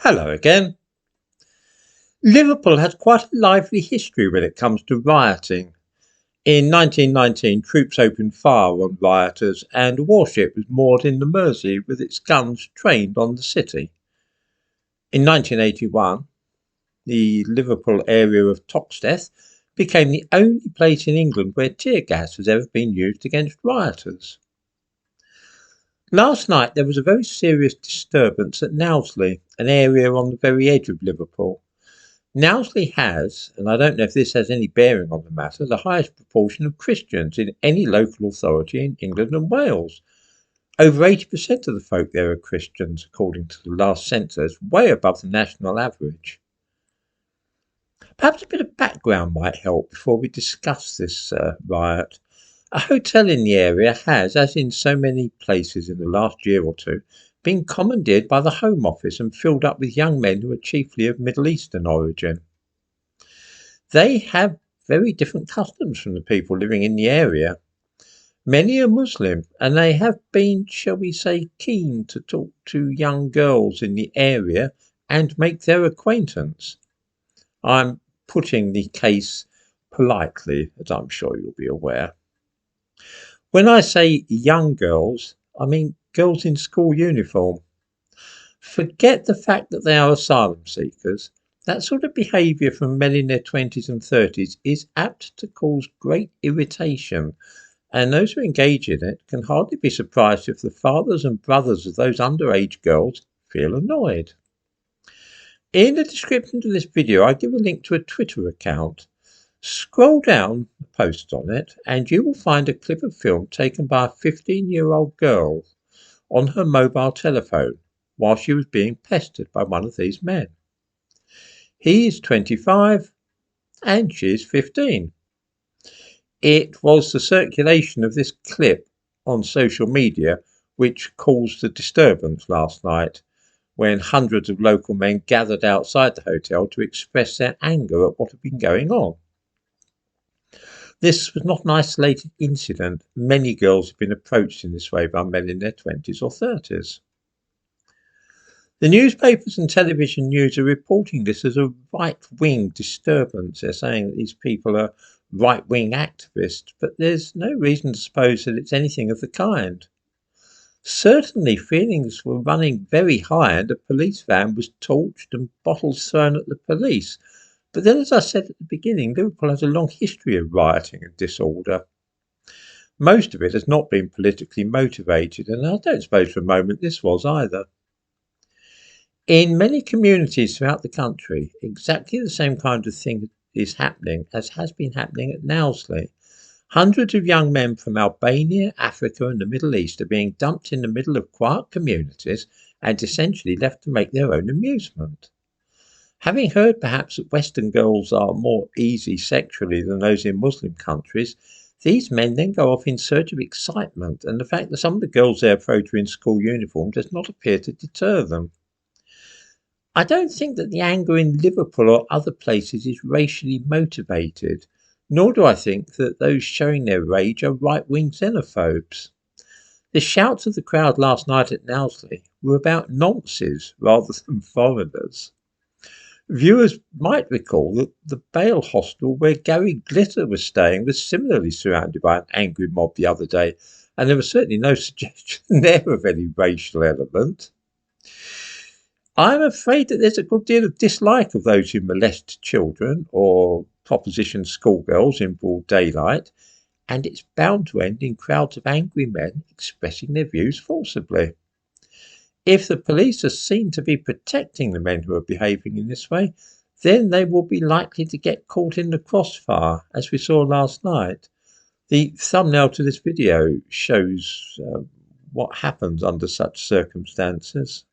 Hello again. Liverpool has quite a lively history when it comes to rioting. In 1919, troops opened fire on rioters and a warship was moored in the Mersey with its guns trained on the city. In 1981, the Liverpool area of Toxteth became the only place in England where tear gas has ever been used against rioters. Last night there was a very serious disturbance at Knowsley, an area on the very edge of Liverpool. Knowsley has, and I don't know if this has any bearing on the matter, the highest proportion of Christians in any local authority in England and Wales. Over 80% of the folk there are Christians, according to the last census, way above the national average. Perhaps a bit of background might help before we discuss this riot. A hotel in the area has, as in so many places in the last year or two, been commandeered by the Home Office and filled up with young men who are chiefly of Middle Eastern origin. They have very different customs from the people living in the area. Many are Muslim, and they have been, shall we say, keen to talk to young girls in the area and make their acquaintance. I'm putting the case politely, as I'm sure you'll be aware. When I say young girls, I mean girls in school uniform. Forget the fact that they are asylum seekers. That sort of behaviour from men in their 20s and 30s is apt to cause great irritation, and those who engage in it can hardly be surprised if the fathers and brothers of those underage girls feel annoyed. In the description to this video, I give a link to a Twitter account. Scroll down the post on it, and you will find a clip of film taken by a 15-year-old girl on her mobile telephone while she was being pestered by one of these men. He is 25 and she is 15. It was the circulation of this clip on social media which caused the disturbance last night, when hundreds of local men gathered outside the hotel to express their anger at what had been going on. This was not an isolated incident. Many girls have been approached in this way by men in their 20s or 30s. The newspapers and television news are reporting this as a right-wing disturbance. They're saying that these people are right-wing activists, but there's no reason to suppose that it's anything of the kind. Certainly feelings were running very high and a police van was torched and bottles thrown at the police. But then, as I said at the beginning, Liverpool has a long history of rioting and disorder. Most of it has not been politically motivated, and I don't suppose for a moment this was either. In many communities throughout the country, exactly the same kind of thing is happening as has been happening at Knowsley. Hundreds of young men from Albania, Africa and the Middle East are being dumped in the middle of quiet communities and essentially left to make their own amusement. Having heard perhaps that Western girls are more easy sexually than those in Muslim countries, these men then go off in search of excitement, and the fact that some of the girls they approach are in school uniform does not appear to deter them. I don't think that the anger in Liverpool or other places is racially motivated, nor do I think that those showing their rage are right-wing xenophobes. The shouts of the crowd last night at Knowsley were about nonces rather than foreigners. Viewers might recall that the Bale hostel where Gary Glitter was staying was similarly surrounded by an angry mob the other day, and there was certainly no suggestion there of any racial element. I'm afraid that there's a good deal of dislike of those who molest children or proposition schoolgirls in broad daylight, and it's bound to end in crowds of angry men expressing their views forcibly. If the police are seen to be protecting the men who are behaving in this way, then they will be likely to get caught in the crossfire, as we saw last night. The thumbnail to this video shows what happens under such circumstances.